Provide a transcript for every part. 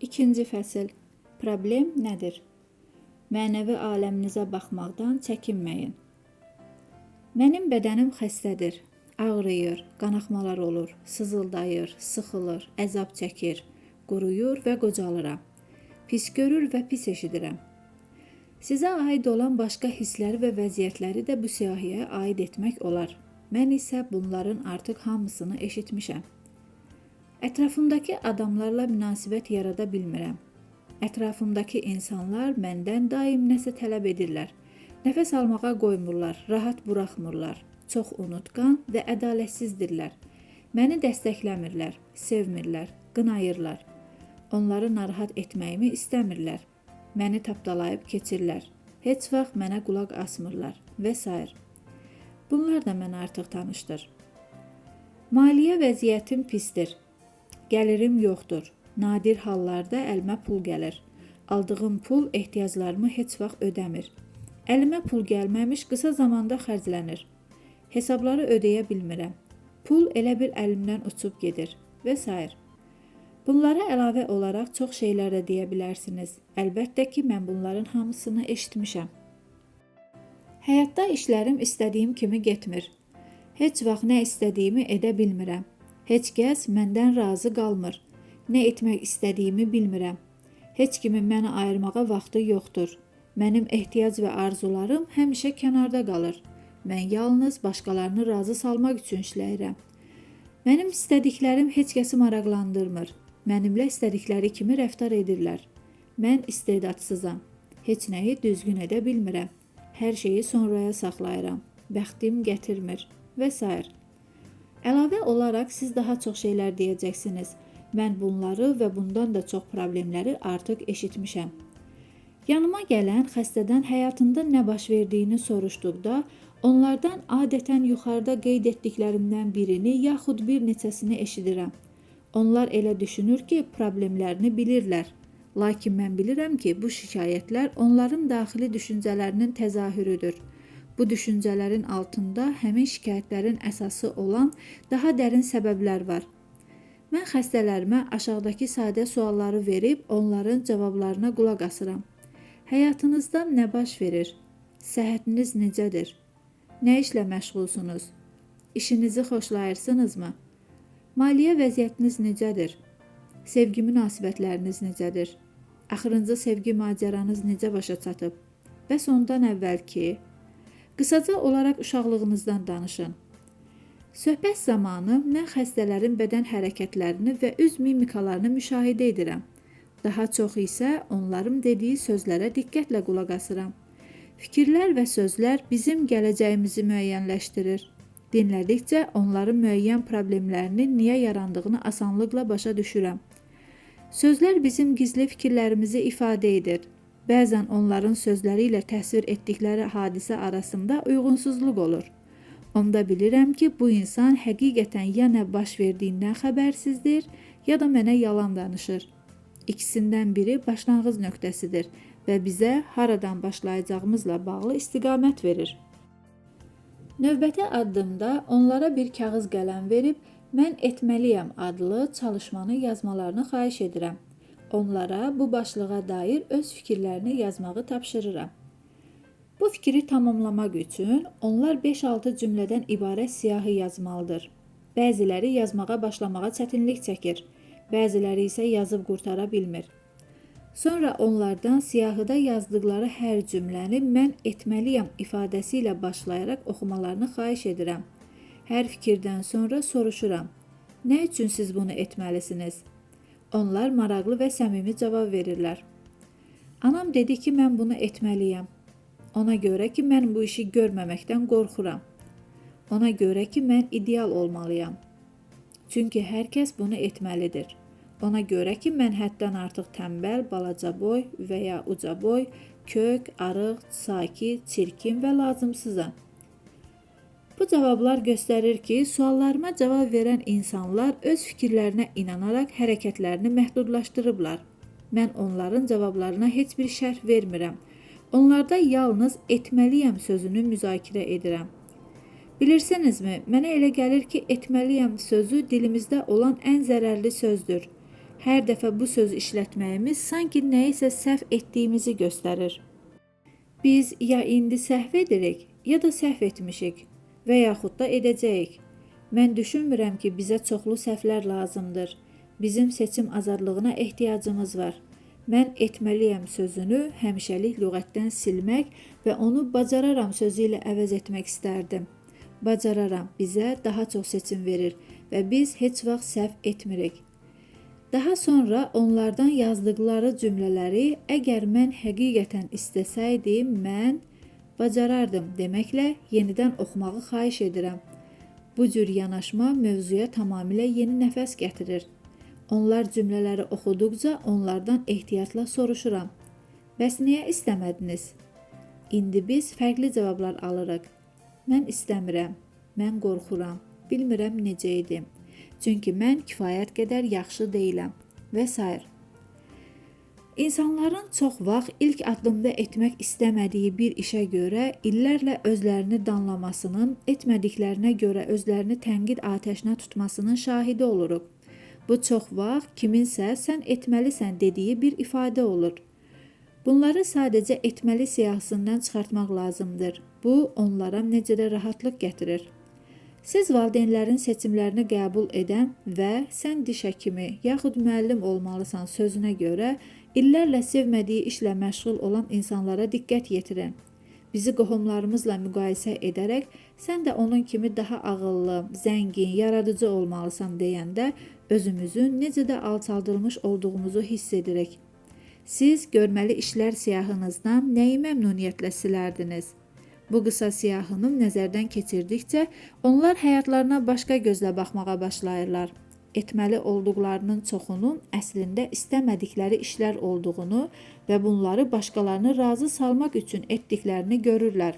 İkinci fəsil. Problem nədir? Mənəvi aləminizə baxmaqdan çəkinməyin. Mənim bədənim xəstədir. Ağrıyır, qanaxmalar olur, sızıldayır, sıxılır, əzab çəkir, quruyur və qocalıram. Pis görür və pis eşidirəm. Sizə aid olan başqa hissləri və vəziyyətləri də bu siyahıya aid etmək olar. Mən isə bunların artıq hamısını eşitmişəm. Ətrafımdakı adamlarla münasibət yarada bilmirəm. Ətrafımdakı insanlar məndən daim nəsə tələb edirlər. Nəfəs almağa qoymurlar, rahat buraxmırlar. Çox unutqan və ədalətsizdirlər. Məni dəstəkləmirlər, sevmirlər, qınayırlar. Onları narahat etməyimi istəmirlər. Məni tapdalayıb keçirlər. Heç vaxt mənə qulaq asmırlar və s. Bunlar da mənə artıq tanışdır. Maliyyə vəziyyətim pisdir. Gəlirim yoxdur. Nadir hallarda əlimə pul gəlir. Aldığım pul ehtiyaclarımı heç vaxt ödəmir. Əlimə pul gəlməmiş qısa zamanda xərclənir. Hesabları ödəyə bilmirəm. Pul elə bir əlimdən uçub gedir və s. Bunlara əlavə olaraq çox şeylər də deyə bilərsiniz. Əlbəttə ki, mən bunların hamısını eşitmişəm. Həyatda işlərim istədiyim kimi getmir. Heç vaxt nə istədiyimi edə bilmirəm. Heç kəs məndən razı qalmır. Nə etmək istədiyimi bilmirəm. Heç kimin məni ayırmağa vaxtı yoxdur. Mənim ehtiyac və arzularım həmişə kənarda qalır. Mən yalnız başqalarını razı salmaq üçün işləyirəm. Mənim istədiklərim heç kəsi maraqlandırmır. Mənimlə istədikləri kimi rəftar edirlər. Mən istedadsızam. Heç nəyi düzgün edə bilmirəm. Hər şeyi sonraya saxlayıram. Bəxtim gətirmir və s. Əlavə olaraq siz daha çox şeylər deyəcəksiniz. Mən bunları və bundan da çox problemləri artıq eşitmişəm. Yanıma gələn xəstədən həyatında nə baş verdiyini soruşduqda, onlardan adətən yuxarıda qeyd etdiklərimdən birini yaxud bir neçəsini eşidirəm. Onlar elə düşünür ki, problemlərini bilirlər. Lakin mən bilirəm ki, bu şikayətlər onların daxili düşüncələrinin təzahürüdür. Bu düşüncələrin altında həmin şikayətlərin əsası olan daha dərin səbəblər var. Mən xəstələrimə aşağıdakı sadə sualları verib onların cavablarına qulaq asıram. Həyatınızda nə baş verir? Səhhətiniz necədir? Nə işlə məşğulsunuz? İşinizi xoşlayırsınızmı? Maliyyə vəziyyətiniz necədir? Sevgi münasibətləriniz necədir? Axırıncı sevgi macəranız necə başa çatıb? Bəs ondan əvvəlki? Qısaca olaraq uşaqlığınızdan danışın. Söhbət zamanı mən xəstələrin bədən hərəkətlərini və üz mimikalarını müşahidə edirəm. Daha çox isə onların dediyi sözlərə diqqətlə qulaq asıram. Fikirlər və sözlər bizim gələcəyimizi müəyyənləşdirir. Dinlədikcə onların müəyyən problemlərini niyə yarandığını asanlıqla başa düşürəm. Sözlər bizim gizli fikirlərimizi ifadə edir. Bəzən onların sözləri ilə təsvir etdikləri hadisə arasında uyğunsuzluq olur. Onda bilirəm ki, bu insan həqiqətən ya nə baş verdiyindən xəbərsizdir, ya da mənə yalan danışır. İkisindən biri başlanğıc nöqtəsidir və bizə haradan başlayacağımızla bağlı istiqamət verir. Növbəti addımda onlara bir kağız qələm verib, mən etməliyəm adlı çalışmanı yazmalarını xahiş edirəm. Onlara bu başlığa dair öz fikirlərini yazmağı tapşırıram. Bu fikri tamamlamaq üçün onlar 5-6 cümlədən ibarət siyahı yazmalıdır. Bəziləri yazmağa başlamağa çətinlik çəkir, bəziləri isə yazıb qurtara bilmir. Sonra onlardan siyahıda yazdıqları hər cümləni mən etməliyəm ifadəsi ilə başlayaraq oxumalarını xahiş edirəm. Hər fikirdən sonra soruşuram. Nə üçün siz bunu etməlisiniz? Onlar maraqlı və səmimi cavab verirlər. Anam dedi ki, mən bunu etməliyəm. Ona görə ki, mən bu işi görməməkdən qorxuram. Ona görə ki, mən ideal olmalıyam. Çünki hər kəs bunu etməlidir. Ona görə ki, mən həddən artıq tənbəl, balaca boy və ya uca boy, kök, arıq, sakit, çirkin və lazımsızam. Bu cavablar göstərir ki, suallarıma cavab verən insanlar öz fikirlərinə inanaraq hərəkətlərini məhdudlaşdırıblar. Mən onların cavablarına heç bir şərh vermirəm. Onlarda yalnız etməliyəm sözünü müzakirə edirəm. Bilirsinizmi, mənə elə gəlir ki, etməliyəm sözü dilimizdə olan ən zərərli sözdür. Hər dəfə bu sözü işlətməyimiz sanki nəyisə səhv etdiyimizi göstərir. Biz ya indi səhv edirik, ya da səhv etmişik və yaxud da edəcəyik. Mən düşünmürəm ki, bizə çoxlu səhvlər lazımdır. Bizim seçim azadlığına ehtiyacımız var. Mən etməliyəm sözünü həmişəlik lüğətdən silmək və onu bacararam sözü ilə əvəz etmək istərdim. Bacararam bizə daha çox seçim verir və biz heç vaxt səhv etmirik. Daha sonra onlardan yazdıqları cümlələri əgər mən həqiqətən istəsəydim, mən bacarardım deməklə yenidən oxumağı xahiş edirəm. Bu cür yanaşma mövzuya tamamilə yeni nəfəs gətirir. Onlar cümlələri oxuduqca onlardan ehtiyatla soruşuram. Bəs niyə istəmədiniz? İndi biz fərqli cavablar alırıq. Mən istəmirəm, mən qorxuram, bilmirəm necə edim. Çünki mən kifayət qədər yaxşı deyiləm və s. İnsanların çox vaxt ilk addımda etmək istəmədiyi bir işə görə illərlə özlərini danlamasının, etmədiklərinə görə özlərini tənqid atəşinə tutmasının şahidi oluruq. Bu çox vaxt kiminsə sən etməlisən dediyi bir ifadə olur. Bunları sadəcə etməli siyahısından çıxartmaq lazımdır. Bu, onlara necə də rahatlıq gətirir. Siz valideynlərin seçimlərini qəbul edən və sən diş həkimi yaxud müəllim olmalısan sözünə görə illərlə sevmədiyi işlə məşğul olan insanlara diqqət yetirin. Bizi qohumlarımızla müqayisə edərək sən də onun kimi daha ağıllı, zəngin, yaradıcı olmalısan deyəndə özümüzün necə də alçaldılmış olduğumuzu hiss edirik. Siz görməli işlər siyahınızdan nəyi məmnuniyyətlə silərdiniz? Bu qısa siyahını nəzərdən keçirdikcə onlar həyatlarına başqa gözlə baxmağa başlayırlar. Etməli olduqlarının çoxunun əslində istəmədikləri işlər olduğunu və bunları başqalarını razı salmaq üçün etdiklərini görürlər.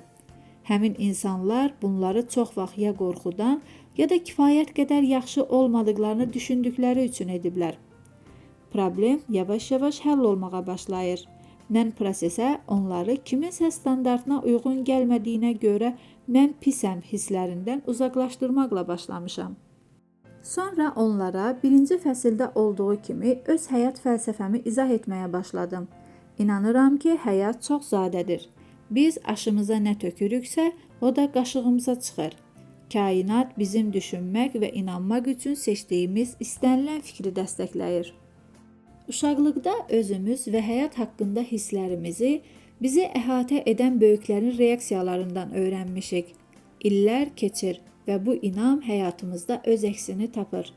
Həmin insanlar bunları çox vaxt ya qorxudan, ya da kifayət qədər yaxşı olmadıqlarını düşündükləri üçün ediblər. Problem yavaş-yavaş həll olmağa başlayır. Mən prosesə onları kiminsə standartına uyğun gəlmədiyinə görə mən pisəm hisslərindən uzaqlaşdırmaqla başlamışam. Sonra onlara birinci fəsildə olduğu kimi öz həyat fəlsəfəmi izah etməyə başladım. İnanıram ki, həyat çox sadədir. Biz aşımıza nə tökürüksə, o da qaşığımıza çıxır. Kainat bizim düşünmək və inanmaq üçün seçdiyimiz istənilən fikri dəstəkləyir. Uşaqlıqda özümüz və həyat haqqında hisslərimizi bizi əhatə edən böyüklərin reaksiyalarından öyrənmişik. İllər keçir və bu inam həyatımızda öz əksini tapır.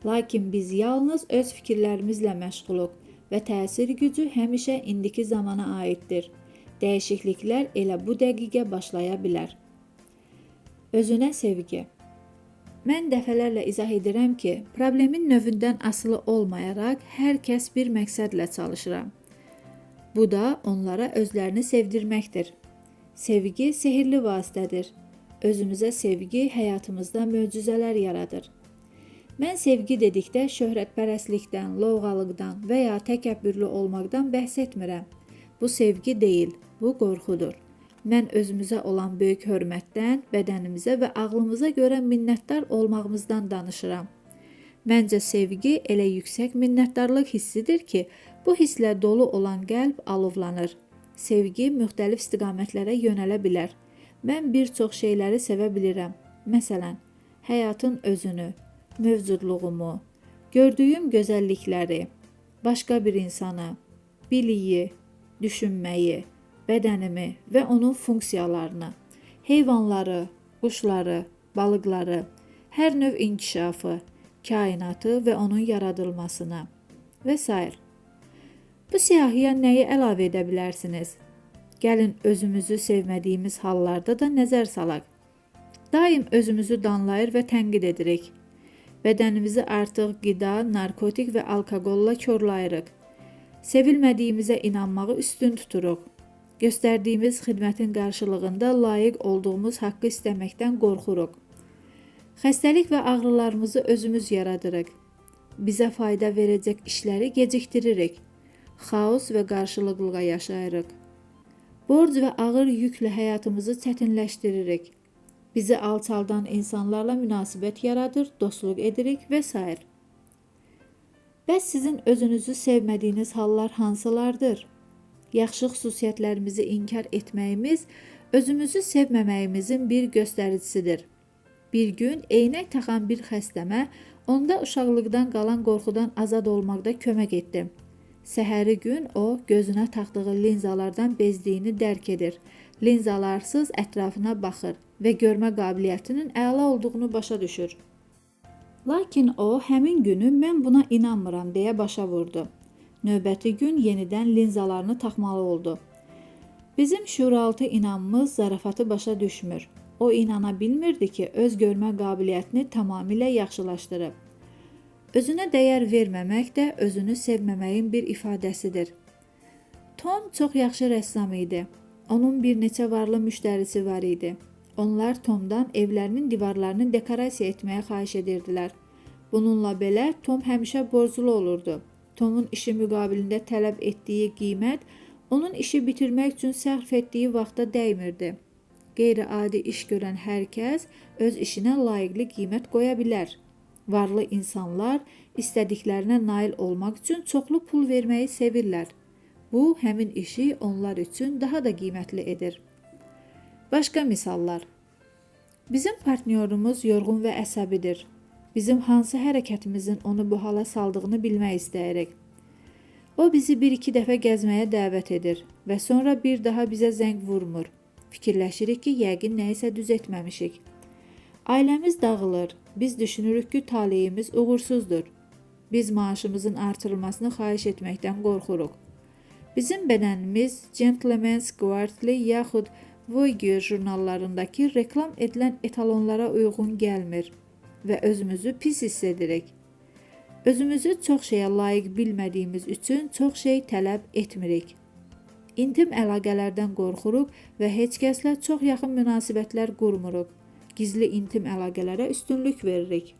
Lakin biz yalnız öz fikirlərimizlə məşğuluq və təsir gücü həmişə indiki zamana aiddir. Dəyişikliklər elə bu dəqiqə başlaya bilər. Özünə sevgi. Mən dəfələrlə izah edirəm ki, problemin növündən asılı olmayaraq hər kəs bir məqsədlə çalışıram. Bu da onlara özlərini sevdirməkdir. Sevgi sehirli vasitədir. Özümüzə sevgi həyatımızda möcüzələr yaradır. Mən sevgi dedikdə şöhrətpərəstlikdən, lovğalıqdan və ya təkəbbürlü olmaqdan bəhs etmirəm. Bu sevgi deyil, bu qorxudur. Mən özümüzə olan böyük hörmətdən, bədənimizə və ağlımıza görə minnətdar olmağımızdan danışıram. Məncə sevgi elə yüksək minnətdarlıq hissidir ki, bu hisslə dolu olan qəlb alovlanır. Sevgi müxtəlif istiqamətlərə yönələ bilər. Mən bir çox şeyləri sevə bilirəm. Məsələn, həyatın özünü, mövcudluğumu, gördüyüm gözəllikləri, başqa bir insanı, biliyi, düşünməyi, bədənimi və onun funksiyalarını, heyvanları, quşları, balıqları, hər növ inkişafı, kainatı və onun yaradılmasını və s. Bu siyahıya nəyi əlavə edə bilərsiniz? Gəlin özümüzü sevmədiyimiz hallarda da nəzər salaq. Daim özümüzü danlayır və tənqid edirik. Bədənimizi artıq qida, narkotik və alkoqolla korlayırıq. Sevilmədiyimizə inanmağı üstün tuturuq. Göstərdiyimiz xidmətin qarşılığında layiq olduğumuz haqqı istəməkdən qorxuruq. Xəstəlik və ağrılarımızı özümüz yaradırıq. Bizə fayda verəcək işləri gecikdiririk. Xaos və qarşılıqlığa yaşayırıq. Borc və ağır yüklə həyatımızı çətinləşdiririk. Bizi alçaldan insanlarla münasibət yaradır, dostluq edirik və s. Bəs sizin özünüzü sevmədiyiniz hallar hansılardır? Yaxşı xüsusiyyətlərimizi inkar etməyimiz özümüzü sevməməyimizin bir göstəricisidir. Bir gün eynək taxan bir xəstəmə onda uşaqlıqdan qalan qorxudan azad olmaqda kömək etdi. Səhəri gün o gözünə taxdığı linzalardan bezdiyini dərk edir. Linzalarsız ətrafına baxır və görmə qabiliyyətinin əla olduğunu başa düşür. Lakin o həmin günü mən buna inanmıram deyə başa vurdu. Növbəti gün yenidən linzalarını taxmalı oldu. Bizim şuuraltı inamımız zarafatı başa düşmür. O inana bilmirdi ki, öz görmə qabiliyyətini tamamilə yaxşılaşdırıb. Özünə dəyər verməmək də özünü sevməməyin bir ifadəsidir. Tom çox yaxşı rəssam idi. Onun bir neçə varlı müştərisi var idi. Onlar Tomdan evlərinin divarlarını dekorasiya etməyə xahiş edirdilər. Bununla belə Tom həmişə borclu olurdu. Tomun işi müqabilində tələb etdiyi qiymət onun işi bitirmək üçün sərf etdiyi vaxta dəymirdi. Qeyri-adi iş görən hər kəs öz işinə layiqli qiymət qoya bilər. Varlı insanlar istədiklərinə nail olmaq üçün çoxlu pul verməyi sevirlər. Bu, həmin işi onlar üçün daha da qiymətli edir. Başqa misallar. Bizim partnyorumuz yorğun və əsəbidir. Bizim hansı hərəkətimizin onu bu hala saldığını bilmək istəyirik. O bizi bir-iki dəfə gəzməyə dəvət edir və sonra bir daha bizə zəng vurmur. Fikirləşirik ki, yəqin nəyisə düz etməmişik. Ailəmiz dağılır. Biz düşünürük ki, taleyimiz uğursuzdur. Biz maaşımızın artırılmasını xahiş etməkdən qorxuruq. Bizim bədənimiz Gentleman's Quarterly yaxud Vogue jurnallarındakı reklam edilən etalonlara uyğun gəlmir və özümüzü pis hiss edirik. Özümüzü çox şeyə layiq bilmədiyimiz üçün çox şey tələb etmirik. İntim əlaqələrdən qorxuruq və heç kəslə çox yaxın münasibətlər qurmuruq. Gizli intim əlaqələrə üstünlük veririk.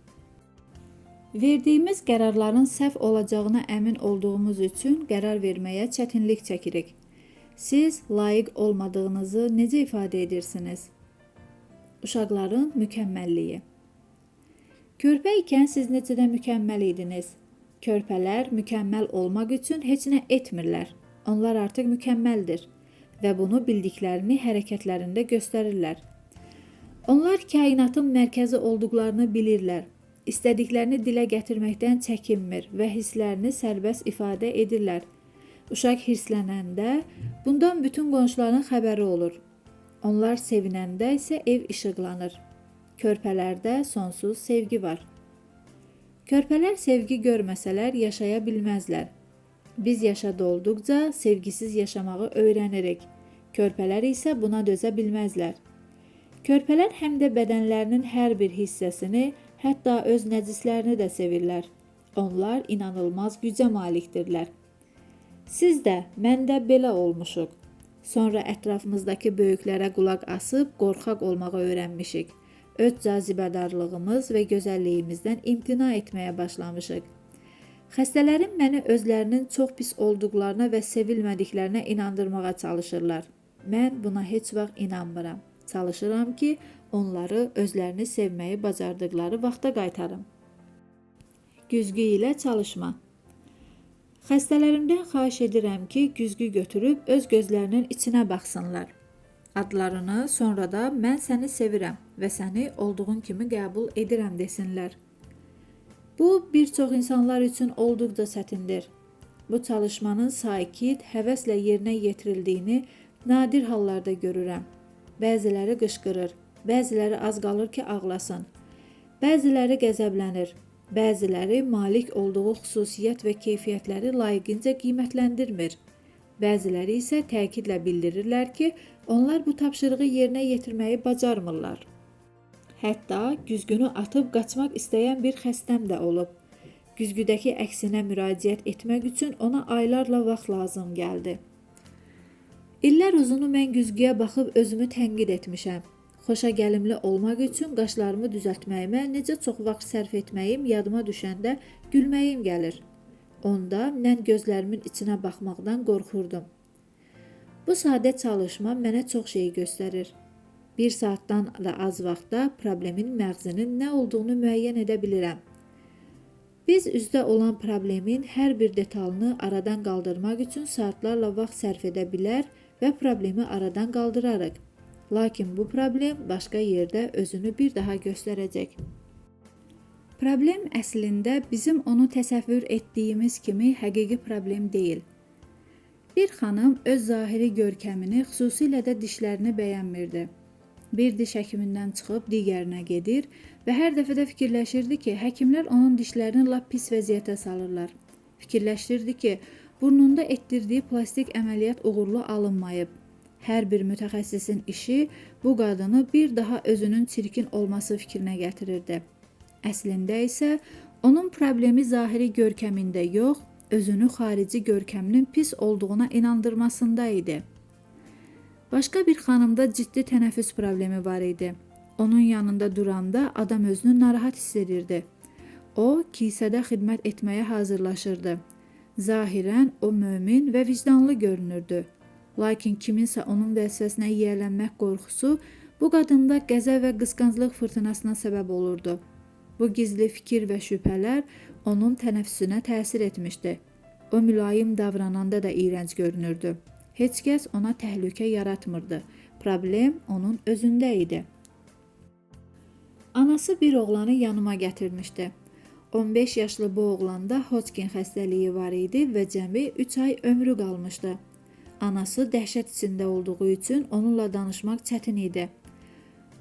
Verdiyimiz qərarların səhv olacağına əmin olduğumuz üçün qərar verməyə çətinlik çəkirik. Siz layiq olmadığınızı necə ifadə edirsiniz? Uşaqların mükəmməlliyi. Körpə ikən siz necə də mükəmməl idiniz. Körpələr mükəmməl olmaq üçün heç nə etmirlər. Onlar artıq mükəmməldir və bunu bildiklərini hərəkətlərində göstərirlər. Onlar kainatın mərkəzi olduqlarını bilirlər. İstədiklərini dilə gətirməkdən çəkinmir və hisslərini sərbəst ifadə edirlər. Uşaq hirslənəndə bundan bütün qonşuların xəbəri olur. Onlar sevinəndə isə ev işıqlanır. Körpələrdə sonsuz sevgi var. Körpələr sevgi görməsələr yaşaya bilməzlər. Biz yaşada olduqca sevgisiz yaşamağı öyrənirik. Körpələr isə buna dözə bilməzlər. Körpələr həm də bədənlərinin hər bir hissəsini, hətta öz nəcislərini də sevirlər. Onlar inanılmaz gücə malikdirlər. Siz də, mən də belə olmuşuq. Sonra ətrafımızdakı böyüklərə qulaq asıb qorxaq olmağı öyrənmişik. Öz cazibədarlığımız və gözəlliyimizdən imtina etməyə başlamışıq. Xəstələrin məni özlərinin çox pis olduqlarına və sevilmədiklərinə inandırmağa çalışırlar. Mən buna heç vaxt inanmıram. Çalışıram ki, onları özlərini sevməyi bacardıqları vaxta qaytarım. Güzgü ilə çalışma. Xəstələrimdən xahiş edirəm ki, güzgü götürüb öz gözlərinin içinə baxsınlar. Adlarını, sonra da mən səni sevirəm və səni olduğun kimi qəbul edirəm desinlər. Bu, bir çox insanlar üçün olduqca çətindir. Bu çalışmanın sakit, həvəslə yerinə yetirildiyini nadir hallarda görürəm. Bəziləri qışqırır, bəziləri az qalır ki, ağlasın. Bəziləri qəzəblənir, bəziləri malik olduğu xüsusiyyət və keyfiyyətləri layiqincə qiymətləndirmir. Bəziləri isə təkidlə bildirirlər ki, onlar bu tapşırığı yerinə yetirməyi bacarmırlar. Hətta güzgünü atıb qaçmaq istəyən bir xəstəm də olub. Güzgüdəki əksinə müraciət etmək üçün ona aylarla vaxt lazım gəldi. İllər uzunu mən güzgüyə baxıb özümü tənqid etmişəm. Xoşagəlimli olmaq üçün qaşlarımı düzəltməyimə necə çox vaxt sərf etməyim yadıma düşəndə gülməyim gəlir. Onda mən gözlərimin içinə baxmaqdan qorxurdum. Bu sadə çalışma mənə çox şey göstərir. Bir saatdan da az vaxtda problemin məğzinin nə olduğunu müəyyən edə bilirəm. Biz üzdə olan problemin hər bir detalını aradan qaldırmaq üçün saatlarla vaxt sərf edə bilər və problemi aradan qaldırarıq. Lakin bu problem başqa yerdə özünü bir daha göstərəcək. Problem əslində bizim onu təsəvvür etdiyimiz kimi həqiqi problem deyil. Bir xanım öz zahiri görkəmini, xüsusilə də dişlərini bəyənmirdi. Bir diş həkimindən çıxıb digərinə gedir və hər dəfə də fikirləşirdi ki, həkimlər onun dişlərini lap pis vəziyyətə salırlar. Fikirləşirdi ki, burnunda etdirdiyi plastik əməliyyat uğurlu alınmayıb. Hər bir mütəxəssisin işi bu qadını bir daha özünün çirkin olması fikrinə gətirirdi. Əslində isə onun problemi zahiri görkəmində yox, özünü xarici görkəminin pis olduğuna inandırmasında idi. Başqa bir xanımda ciddi tənəffüs problemi var idi. Onun yanında duranda adam özünü narahat hiss edirdi. O, kilsədə xidmət etməyə hazırlaşırdı. Zahirən o mömin və vicdanlı görünürdü. Lakin kiminsə onun vəzifəsinə yiyələnmək qorxusu bu qadında qəzəb və qısqanclıq fırtınasına səbəb olurdu. Bu gizli fikir və şübhələr onun tənəffüsünə təsir etmişdi. O mülayim davrananda da iyrənc görünürdü. Heç kəs ona təhlükə yaratmırdı. Problem onun özündə idi. Anası bir oğlanı yanıma gətirmişdi. 15 yaşlı bu oğlanda Hodgkin xəstəliyi var idi və cəmi 3 ay ömrü qalmışdı. Anası dəhşət içində olduğu üçün onunla danışmaq çətin idi.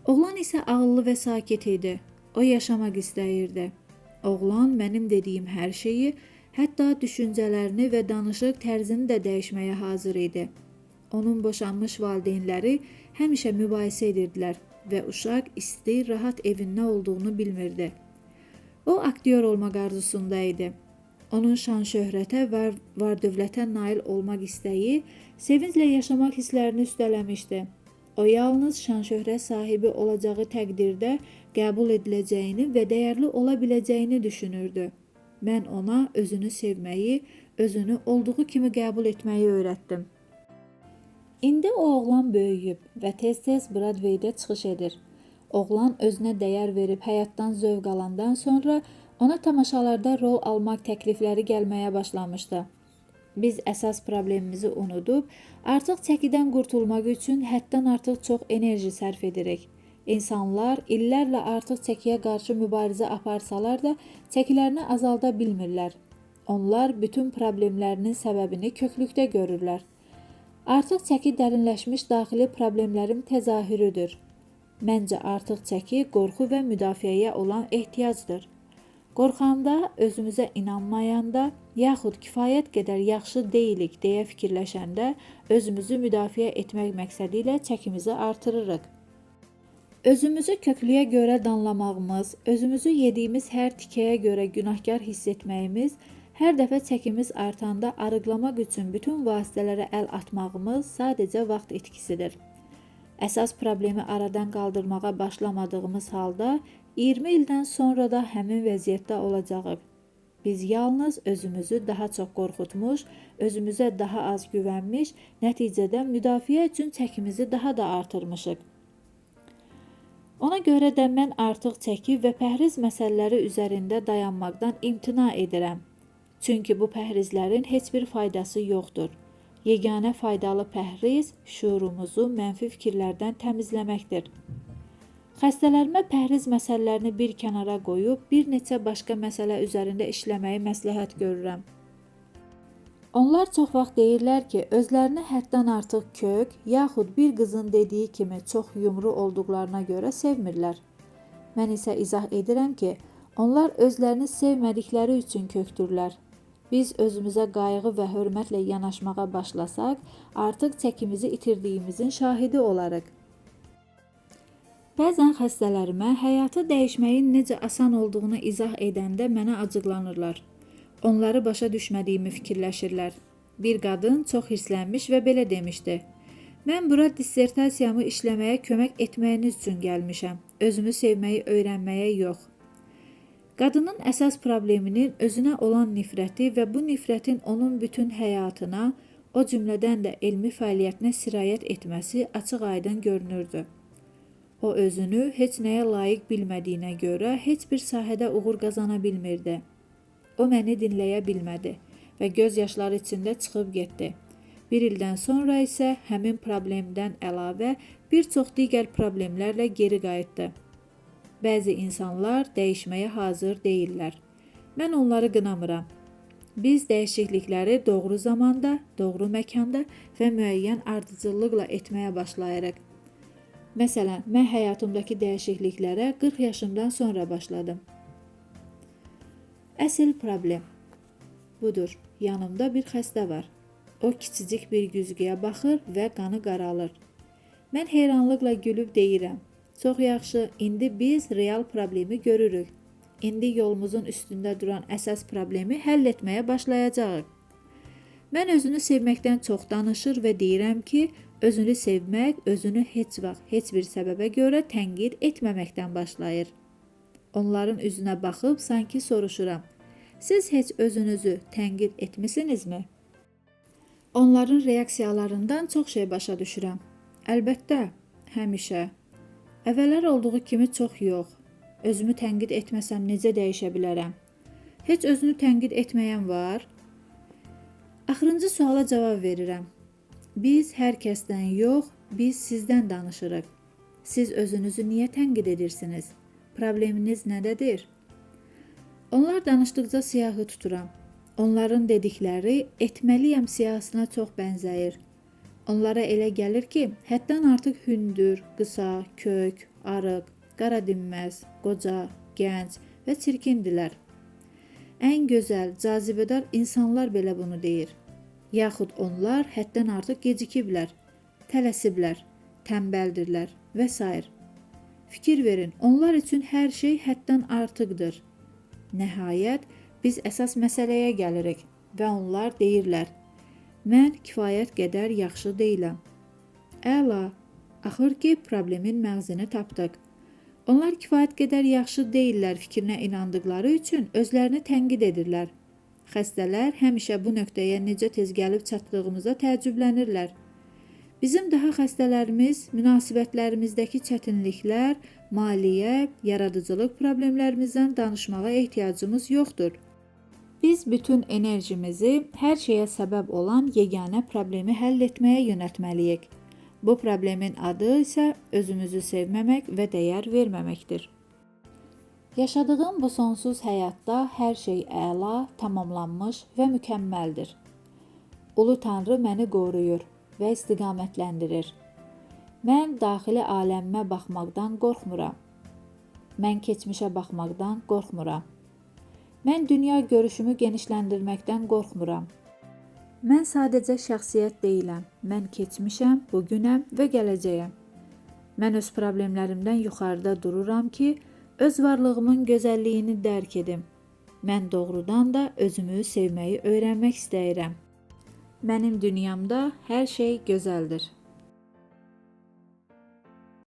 Oğlan isə ağıllı və sakit idi. O yaşamaq istəyirdi. Oğlan mənim dediyim hər şeyi, hətta düşüncələrini və danışıq tərzini də dəyişməyə hazır idi. Onun boşanmış valideynləri həmişə mübahisə edirdilər və uşaq isti, rahat evin nə olduğunu bilmirdi. O aktyor olmaq arzusunda idi. Onun şan-şöhrətə və var-dövlətə nail olmaq istəyi, sevinclə yaşamaq hisslərini üstələmişdi. O yalnız şan-şöhrət sahibi olacağı təqdirdə qəbul ediləcəyini və dəyərli ola biləcəyini düşünürdü. Mən ona özünü sevməyi, özünü olduğu kimi qəbul etməyi öyrətdim. İndi o oğlan böyüyüb və tez-tez Broadway-də çıxış edir. Oğlan özünə dəyər verib həyatdan zövq alandan sonra ona tamaşalarda rol almaq təklifləri gəlməyə başlamışdı. Biz əsas problemimizi unudub, artıq çəkidən qurtulmaq üçün həddən artıq çox enerji sərf edirik. İnsanlar illərlə artıq çəkiyə qarşı mübarizə aparsalar da çəkilərini azalda bilmirlər. Onlar bütün problemlərinin səbəbini köklükdə görürlər. Artıq çəki dərinləşmiş daxili problemlərin təzahürüdür. Məncə artıq çəki qorxu və müdafiəyə olan ehtiyacdır. Qorxanda, özümüzə inanmayanda, yaxud kifayət qədər yaxşı deyilik deyə fikirləşəndə özümüzü müdafiə etmək məqsədi ilə çəkimizi artırırıq. Özümüzü köklüyə görə danlamağımız, özümüzü yediyimiz hər tikəyə görə günahkar hiss etməyimiz, hər dəfə çəkimiz artanda arıqlamaq üçün bütün vasitələrə əl atmağımız sadəcə vaxt itkisidir. Əsas problemi aradan qaldırmağa başlamadığımız halda 20 ildən sonra da həmin vəziyyətdə olacağıq. Biz yalnız özümüzü daha çox qorxutmuş, özümüzə daha az güvənmiş, nəticədə müdafiə üçün çəkimizi daha da artırmışıq. Ona görə də mən artıq çəki və pəhriz məsələləri üzərində dayanmaqdan imtina edirəm. Çünki bu pəhrizlərin heç bir faydası yoxdur. Yeganə faydalı pəhriz şuurumuzu mənfi fikirlərdən təmizləməkdir. Xəstələrimə pəhriz məsələlərini bir kənara qoyub, bir neçə başqa məsələ üzərində işləməyi məsləhət görürəm. Onlar çox vaxt deyirlər ki, özlərini həddən artıq kök, yaxud bir qızın dediyi kimi çox yumru olduqlarına görə sevmirlər. Mən isə izah edirəm ki, onlar özlərini sevmədikləri üçün kökdürlər. Biz özümüzə qayğı və hörmətlə yanaşmağa başlasaq, artıq çəkimizi itirdiyimizin şahidi olarıq. Bəzən xəstələrimə həyatı dəyişməyin necə asan olduğunu izah edəndə mənə acıqlanırlar. Onları başa düşmədiyimi fikirləşirlər. Bir qadın çox hirslənmiş və belə demişdi. Mən bura dissertasiyamı işləməyə kömək etməyiniz üçün gəlmişəm. Özümü sevməyi öyrənməyə yox. Qadının əsas probleminin özünə olan nifrəti və bu nifrətin onun bütün həyatına, o cümlədən də elmi fəaliyyətinə sirayət etməsi açıq-aydın görünürdü. O özünü heç nəyə layiq bilmədiyinə görə heç bir sahədə uğur qazana bilmirdi. O məni dinləyə bilmədi və göz yaşları içində çıxıb getdi. Bir ildən sonra isə həmin problemdən əlavə bir çox digər problemlərlə geri qayıtdı. Bəzi insanlar dəyişməyə hazır deyillər. Mən onları qınamıram. Biz dəyişiklikləri doğru zamanda, doğru məkanda və müəyyən ardıcıllıqla etməyə başlayırıq. Məsələn, mən həyatımdakı dəyişikliklərə 40 yaşımdan sonra başladım. Əsl problem budur. Yanımda bir xəstə var. O kiçicik bir güzgüyə baxır və qanı qaralır. Mən heyranlıqla gülüb deyirəm. Çox yaxşı, indi biz real problemi görürük. İndi yolumuzun üstündə duran əsas problemi həll etməyə başlayacağıq. Mən özünü sevməkdən çox danışır və deyirəm ki, özünü sevmək özünü heç vaxt, heç bir səbəbə görə tənqid etməməkdən başlayır. Onların üzünə baxıb sanki soruşuram. Siz heç özünüzü tənqid etmisinizmi? Onların reaksiyalarından çox şey başa düşürəm. Əlbəttə, həmişə. Əvvəllər olduğu kimi çox yox. Özümü tənqid etməsəm necə dəyişə bilərəm? Heç özünü tənqid etməyən var? Axırıncı suala cavab verirəm. Biz hər kəsdən yox, biz sizdən danışırıq. Siz özünüzü niyə tənqid edirsiniz? Probleminiz nədədir? Onlar danışdıqca siyahı tuturam. Onların dedikləri etməliyəm siyahısına çox bənzəyir. Onlara elə gəlir ki, həddən artıq hündür, qısa, kök, arıq, qara dinməz, qoca, gənc və çirkindilər. Ən gözəl, cazibədar insanlar belə bunu deyir. Yaxud onlar həddən artıq gecikiblər, tələsiblər, tənbəldirlər və s. Fikir verin, onlar üçün hər şey həddən artıqdır. Nəhayət, biz əsas məsələyə gəlirik və onlar deyirlər, mən kifayət qədər yaxşı deyiləm. Əla, axır ki, problemin məğzini tapdıq. Onlar kifayət qədər yaxşı deyillər fikrinə inandıqları üçün özlərini tənqid edirlər. Xəstələr həmişə bu nöqtəyə necə tez gəlib çatdığımıza təəccüblənirlər. Bizim daha xəstələrimiz, münasibətlərimizdəki çətinliklər, maliyyə, yaradıcılıq problemlərimizdən danışmağa ehtiyacımız yoxdur. Biz bütün enerjimizi hər şeyə səbəb olan yeganə problemi həll etməyə yönəltməliyik. Bu problemin adı isə özümüzü sevməmək və dəyər verməməkdir. Yaşadığım bu sonsuz həyatda hər şey əla, tamamlanmış və mükəmməldir. Ulu Tanrı məni qoruyur və istiqamətləndirir. Mən daxili aləmimə baxmaqdan qorxmuram. Mən keçmişə baxmaqdan qorxmuram. Mən dünya görüşümü genişləndirməkdən qorxmuram. Mən sadəcə şəxsiyyət deyiləm. Mən keçmişəm, bugünəm və gələcəyəm. Mən öz problemlərimdən yuxarıda dururam ki, öz varlığımın gözəlliyini dərk edim. Mən doğrudan da özümü sevməyi öyrənmək istəyirəm. Mənim dünyamda hər şey gözəldir.